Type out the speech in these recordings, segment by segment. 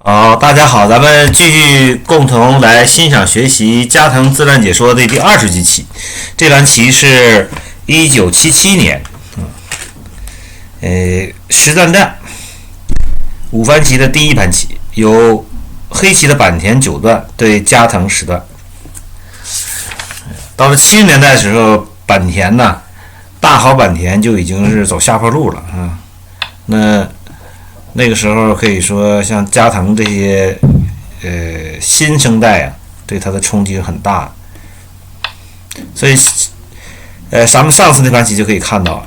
好，大家好，咱们继续共同来欣赏学习加藤自然解说的第20局棋。这盘棋是1977年，实战战5番棋的第一盘棋，由黑棋的坂田9段对加藤10段。到了70年代的时候，坂田呢，大好坂田就已经是走下坡路了啊。那个时候可以说，像加藤这些新生代啊，对他的冲击是很大的。所以咱们上次那盘棋就可以看到，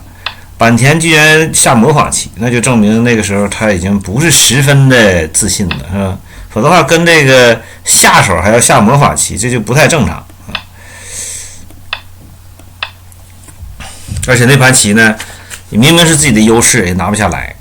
坂田居然下模仿棋，那就证明那个时候他已经不是十分的自信了，是吧？否则的话，跟这个下手还要下模仿棋，这就不太正常。而且那盘棋呢，明明是自己的优势，也拿不下来。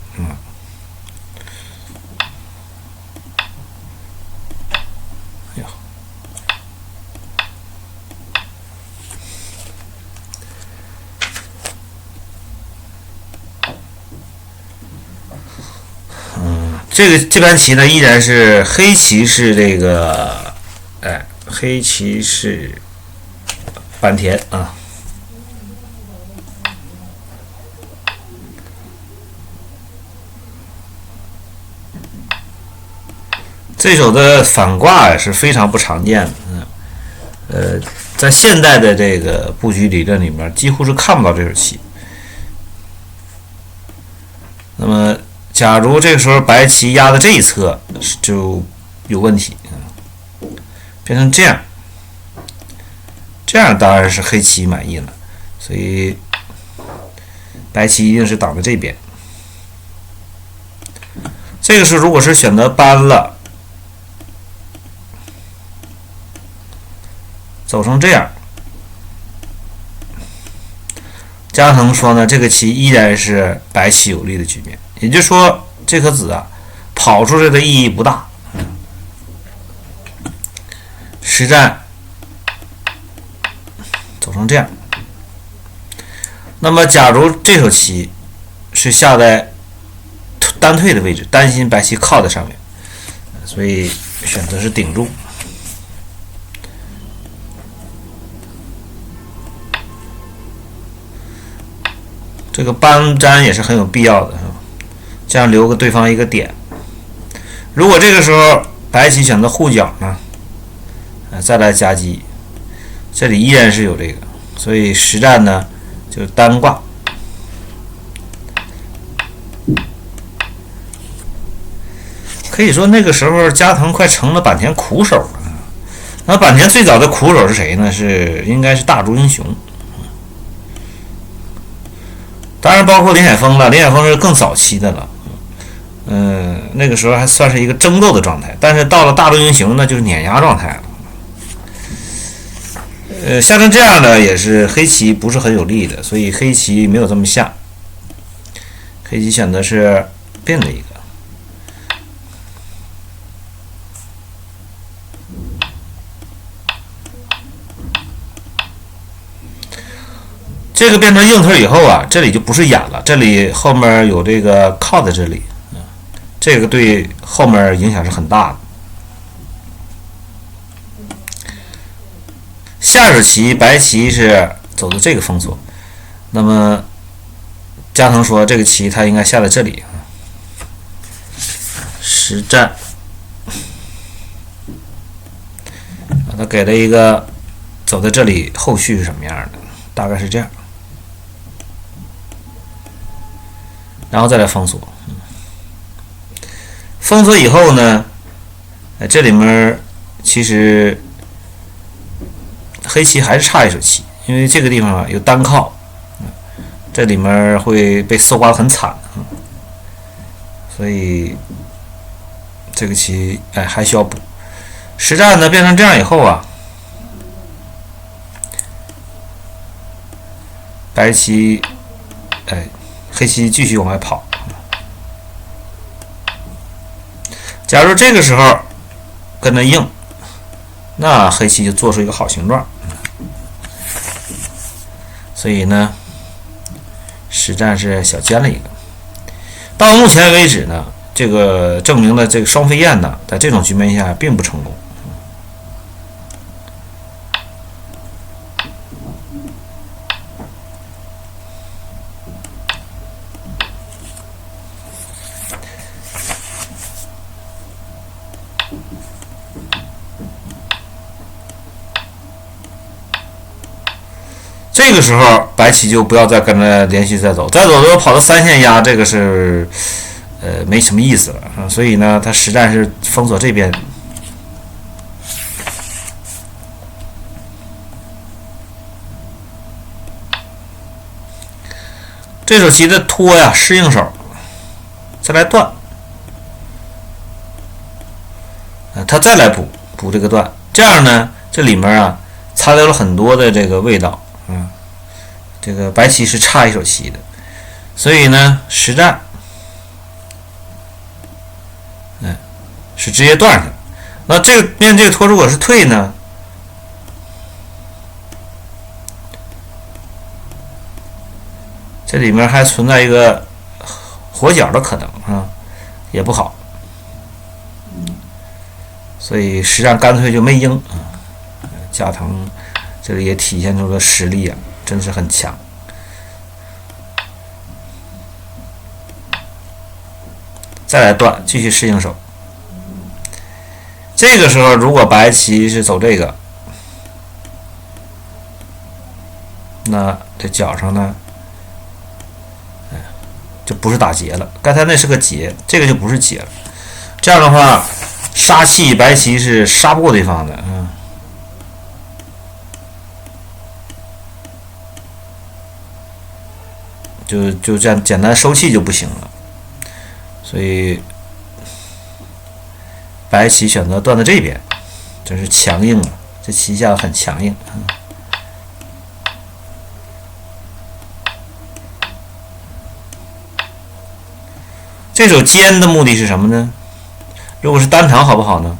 这盘棋呢，依然是黑棋是这个，黑棋是坂田啊。这手的反挂是非常不常见的，在现代的这个布局理论里面，几乎是看不到这手棋。那么，假如这个时候白棋压的这一侧就有问题，变成这样，这样当然是黑棋满意了，所以白棋一定是挡在这边。这个时候如果是选择搬了，走成这样，加藤说呢，这个棋依然是白棋有利的局面。也就是说，这颗子啊，跑出来的意义不大。实战走成这样，那么假如这手棋是下在单退的位置，担心白棋靠在上面，所以选择是顶住。这个搬粘也是很有必要的，这样留给对方一个点。如果这个时候白棋选择护角呢，再来夹击，这里依然是有这个，所以实战呢就是单挂。可以说那个时候加藤快成了坂田苦手了。那坂田最早的苦手是谁呢？应该是大竹英雄。当然包括林海峰了，林海峰是更早期的了，那个时候还算是一个争斗的状态，但是到了大陆英雄呢，就是碾压状态了。下成这样呢，也是黑棋不是很有利的，所以黑棋没有这么下，黑棋选择是变了一个。这个变成硬腿以后啊，这里就不是眼了，这里后面有这个靠在这里，这个对后面影响是很大的。下手棋白棋是走的这个封锁，那么加藤说这个棋他应该下在这里，实战，他给了一个走在这里，后续是什么样的？大概是这样。然后再来封锁，封锁以后呢，这里面其实黑棋还是差一手棋，因为这个地方啊有单靠，这里面会被搜刮得很惨，所以这个棋还需要补。实战呢变成这样以后啊，白棋黑棋继续往外跑。假如这个时候跟着硬，那黑棋就做出一个好形状。所以呢，实战是小尖了一个。到目前为止呢，这个证明了这个双飞燕呢，在这种局面下并不成功。这个时候白棋就不要再跟着连续再走，再走都跑到3线压，这个是没什么意思了啊。所以呢，他实战是封锁这边。这手棋的拖呀，适应手，再来断，他再来补这个断，这样呢，这里面啊擦掉了很多的这个味道。这个白棋是差一手棋的，所以呢，实战，是直接断上去。那这个面这个拖如果是退呢，这里面还存在一个活角的可能啊，也不好。所以实战干脆就没应啊。加藤这里也体现出了实力啊。真是很强。再来断，继续适应手。这个时候，如果白棋是走这个，那这角上呢，就不是打劫了。刚才那是个劫，这个就不是劫了。这样的话，杀气白棋是杀不过对方的，就这样简单收气就不行了，所以白棋选择断在这边，真是强硬啊！这棋下很强硬。这手尖的目的是什么呢？如果是单长好不好呢？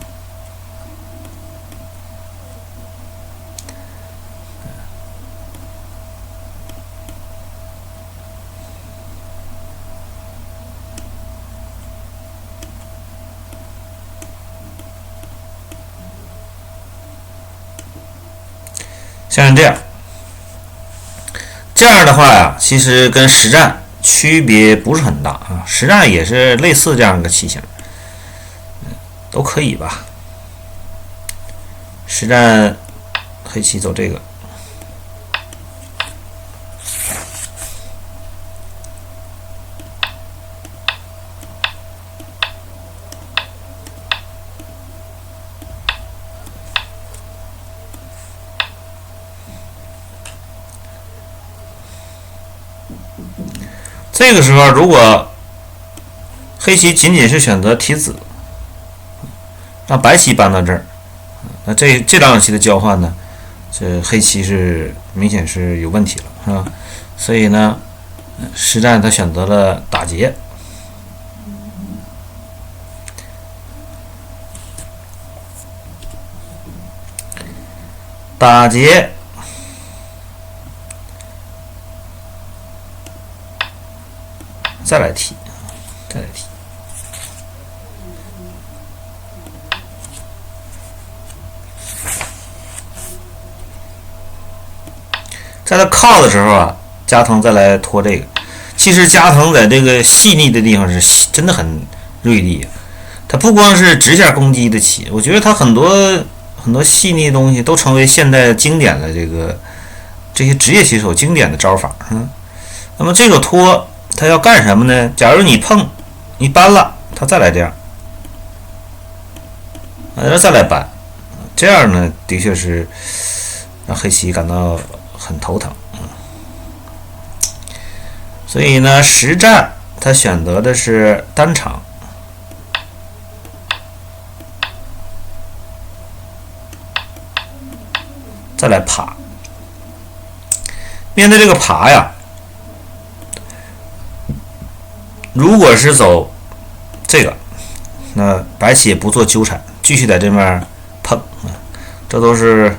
像这样，这样的话呀，其实跟实战区别不是很大啊。实战也是类似这样一个棋型，都可以吧。实战黑棋走这个，这个时候，如果黑棋仅仅是选择提子，让白棋搬到这儿，那这两手棋的交换呢，这黑棋是明显是有问题了，是吧？所以呢，实战他选择了打劫，打劫。再来提，再来提。在他靠的时候啊，加藤再来拖这个。其实加藤在这个细腻的地方是真的很锐利，他不光是直线攻击的棋，我觉得他很多细腻的东西都成为现代经典的这些职业棋手经典的招法。那么这个拖。他要干什么呢？假如你碰，你搬了，他再来这样，然后再来搬，这样呢，的确是让黑棋感到很头疼。所以呢，实战他选择的是单场，再来爬。面对这个爬呀。如果是走这个，那白棋也不做纠缠，继续在这面碰，这都是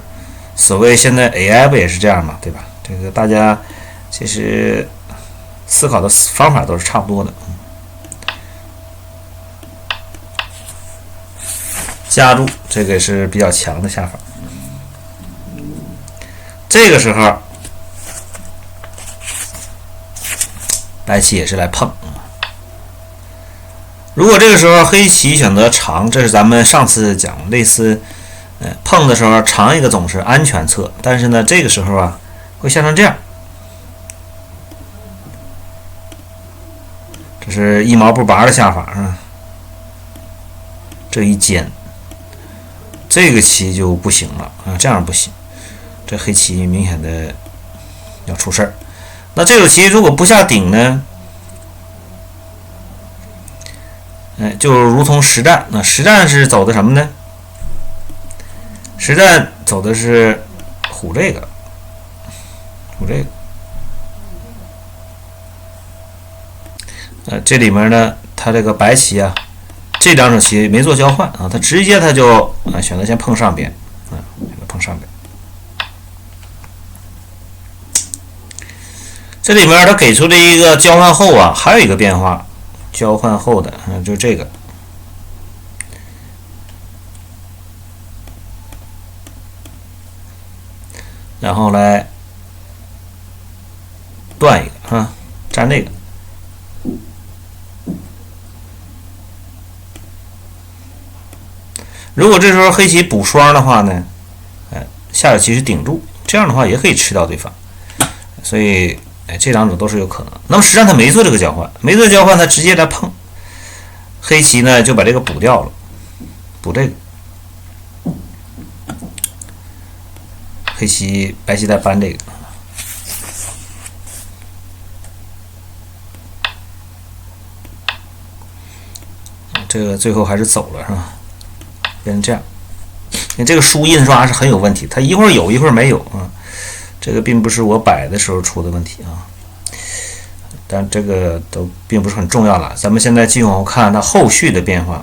所谓现在 AI 不也是这样嘛，对吧？这个大家其实思考的方法都是差不多的。夹住，这个是比较强的下法。这个时候，白棋也是来碰。如果这个时候黑棋选择长，这是咱们上次讲类似，碰的时候长一个总是安全策，但是呢，这个时候啊，会下成这样。这是一毛不拔的下法啊，这一尖，这个棋就不行了啊，这样不行，这黑棋明显的要出事儿。那这手棋如果不下顶呢？就如同实战，那实战是走的什么呢？实战走的是虎这个，虎这个。这里面呢，它这个白棋啊，这两手棋没做交换啊，它直接它就选择先碰上边，碰上边。这里面它给出的一个交换后啊，还有一个变化。交换后的，就这个，然后来断一个啊，粘这个。如果这时候黑棋补双的话呢，下手棋是顶住，这样的话也可以吃掉对方，所以。这两种都是有可能。那么实际上他没做这个交换，没做交换，他直接来碰黑棋呢，就把这个补掉了，补这个。黑棋白棋再搬这个，这个最后还是走了是吧？变成这样，你这个书印刷是很有问题，它一会儿有一会儿没有啊。这个并不是我摆的时候出的问题啊，但这个都并不是很重要了。咱们现在继续往后看它后续的变化。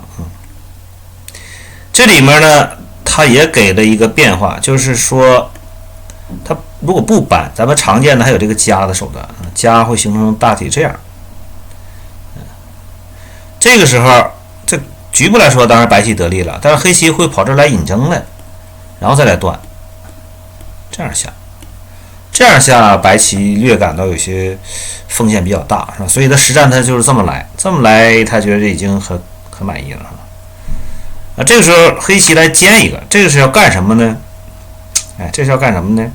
这里面呢，它也给了一个变化，就是说，它如果不扳，咱们常见的还有这个夹的手段，夹会形成大体这样。这个时候，这局部来说，当然白棋得利了，但是黑棋会跑这儿来引争来，然后再来断，这样下。这样下，白棋略感到有些风险比较大，是吧？所以他实战他就是这么来，他觉得已经很满意了。这个时候黑棋来尖一个，这个是要干什么呢？这是要干什么呢？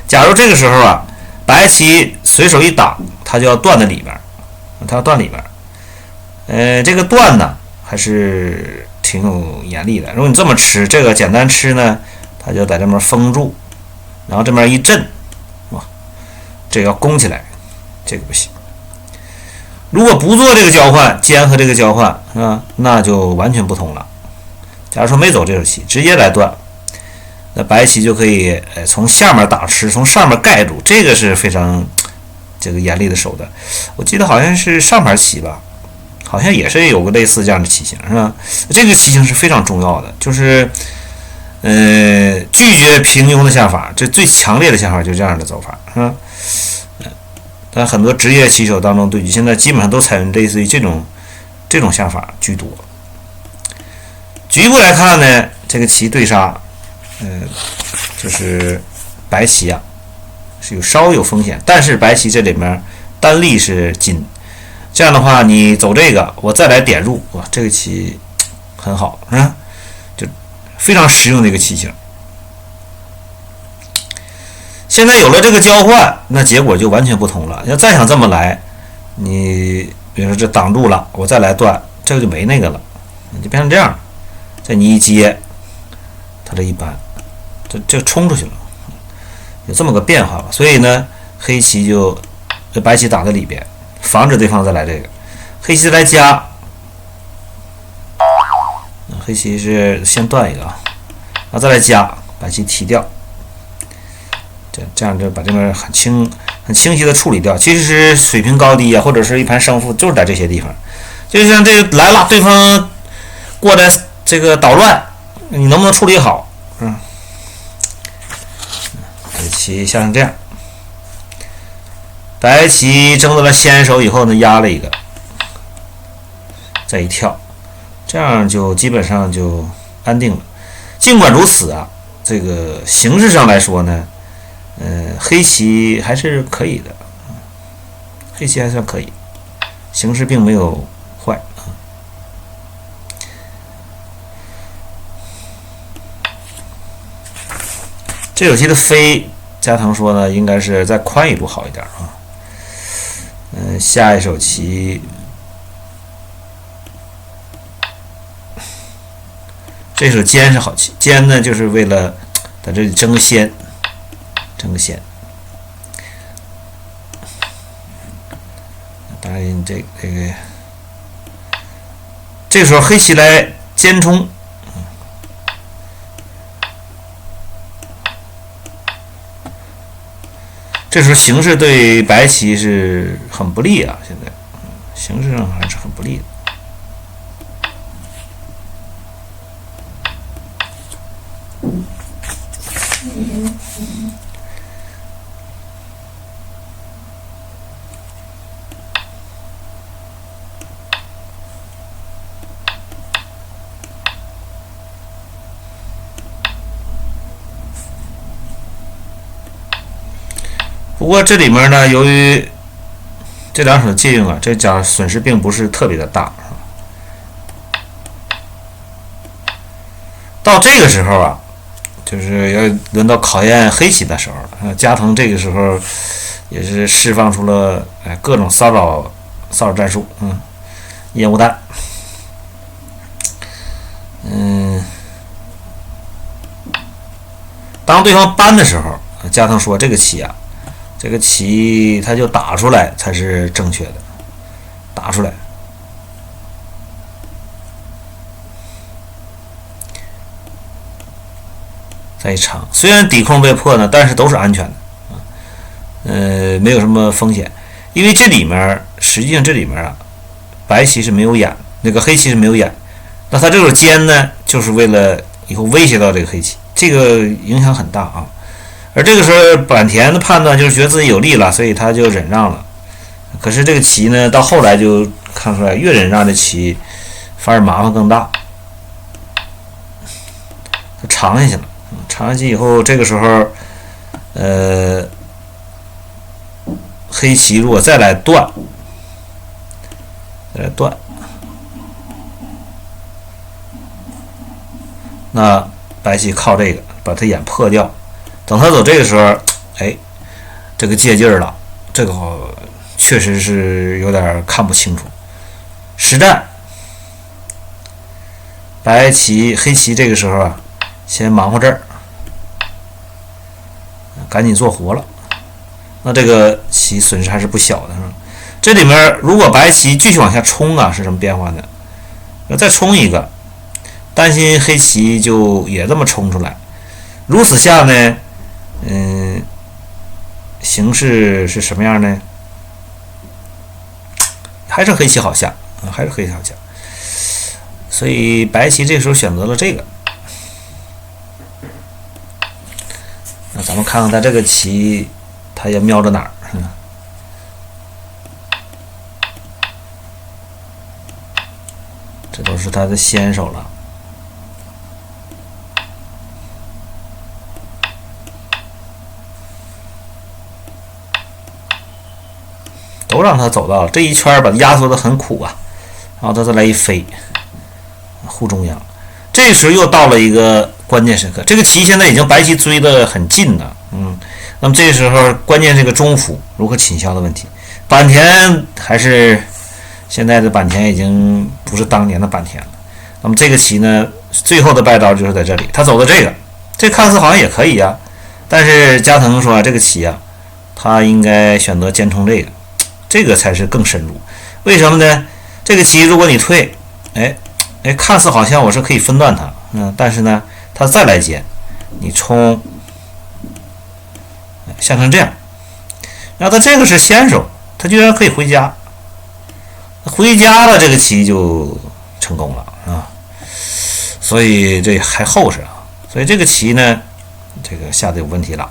假如这个时候啊，白棋随手一打，他就要断在里边，他要断里边。这个断呢还是挺有严厉的。如果你这么吃，这个简单吃呢，他就在这边封住，然后这边一震。这个要攻起来，这个不行。如果不做这个交换，尖和这个交换啊，那就完全不同了。假如说没走这手棋，直接来断，那白棋就可以从下面打吃，从上面盖住，这个是非常这个严厉的手段。我记得好像是上盘棋吧，好像也是有个类似这样的棋形，是吧？这个棋形是非常重要的，就是拒绝平庸的下法，这最强烈的下法就是这样的走法，是吧？但很多职业棋手当中对局现在基本上都采用类似于这种下法居多。局部来看呢，这个棋对杀，就是白棋啊是稍有风险，但是白棋这里面单力是金，这样的话你走这个，我再来点入，哇，这个棋很好，是吧？就非常实用的一个棋形。现在有了这个交换，那结果就完全不同了。要再想这么来，你比如说这挡住了，我再来断，这个就没那个了，就变成这样。这你一接，它这一扳，这冲出去了，有这么个变化吧。所以呢，黑棋就这白棋打在里边，防止对方再来这个。黑棋来夹，黑棋是先断一个啊，然后再来夹，白棋提掉。这样就把这边很清晰的处理掉。其实是水平高低啊，或者是一盘胜负，就是在这些地方。就像这个来了，对方过来这个捣乱，你能不能处理好？白棋下成这样，白棋争到了先手以后呢，压了一个，再一跳，这样就基本上就安定了。尽管如此啊，这个形式上来说呢，黑棋还是可以的，黑棋还算可以，形势并没有坏啊。这手棋的飞，加藤说呢，应该是再宽一路好一点啊。下一手棋，这手尖是好棋，尖呢就是为了在这里争个先，争个先。当然，这个时候黑棋来尖冲。这时候形势对白棋是很不利啊，现在形势上还是很不利的。不过这里面呢，由于这两手的借用啊，这讲损失并不是特别的大。到这个时候啊，就是要轮到考验黑棋的时候了。加藤这个时候也是释放出了各种骚扰战术，烟雾弹。当对方搬的时候，加藤说这个棋啊。这个棋它就打出来才是正确的，打出来，再一长，虽然底空被破呢，但是都是安全的，没有什么风险，因为这里面实际上这里面啊，白棋是没有眼，那个黑棋是没有眼，那它这种尖呢，就是为了以后威胁到这个黑棋，这个影响很大啊。而这个时候，坂田的判断就是觉得自己有利了，所以他就忍让了。可是这个棋呢，到后来就看出来，越忍让的棋反而麻烦更大。他长下去了，长下去以后，这个时候，黑棋如果再来断，那白棋靠这个把他眼破掉。等他走这个时候，这个借劲儿了，这个确实是有点看不清楚。实战，黑棋这个时候啊，先忙活这儿，赶紧做活了。那这个棋损失还是不小的，是吧？这里面如果白棋继续往下冲啊，是什么变化呢？要再冲一个，担心黑棋就也这么冲出来。如此下呢？形势是什么样呢？还是黑棋好下，还是黑棋好下。所以白棋这时候选择了这个。那咱们看看他这个棋，他要瞄着哪儿？这都是他的先手了。都让他走到了这一圈，把他压缩的很苦啊，然后他再来一飞，护中央。这时候又到了一个关键时刻，这个棋现在已经白棋追得很近了，那么这个时候关键这个中府如何倾销的问题，坂田还是现在的坂田已经不是当年的坂田了。那么这个棋呢，最后的败招就是在这里，他走的这个，这看似好像也可以啊，但是加藤说这个棋啊，他应该选择尖冲这个。这个才是更深入，为什么呢？这个棋如果你退，看似好像我是可以分断它，但是呢，它再来尖，你冲，像成这样，然后他这个是先手，他居然可以回家，回家了，这个棋就成功了啊，所以这还厚实啊，所以这个棋呢，这个下的有问题了。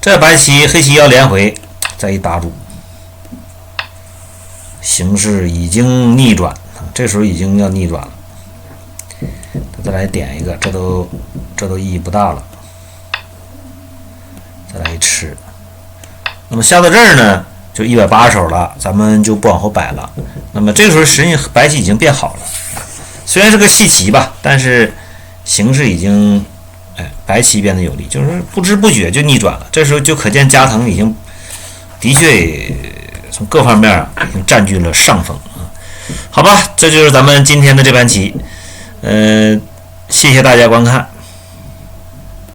这白棋黑棋要连回，再一打住，形势已经逆转啊！这时候已经要逆转了。再来点一个，这都意义不大了。再来一吃，那么下到这儿呢，就180手了，咱们就不往后摆了。那么这个时候实际白棋已经变好了，虽然是个细棋吧，但是形势已经，白棋变得有利，就是不知不觉就逆转了。这时候就可见加藤已经的确从各方面已经占据了上风啊。好吧，这就是咱们今天的这盘棋，谢谢大家观看。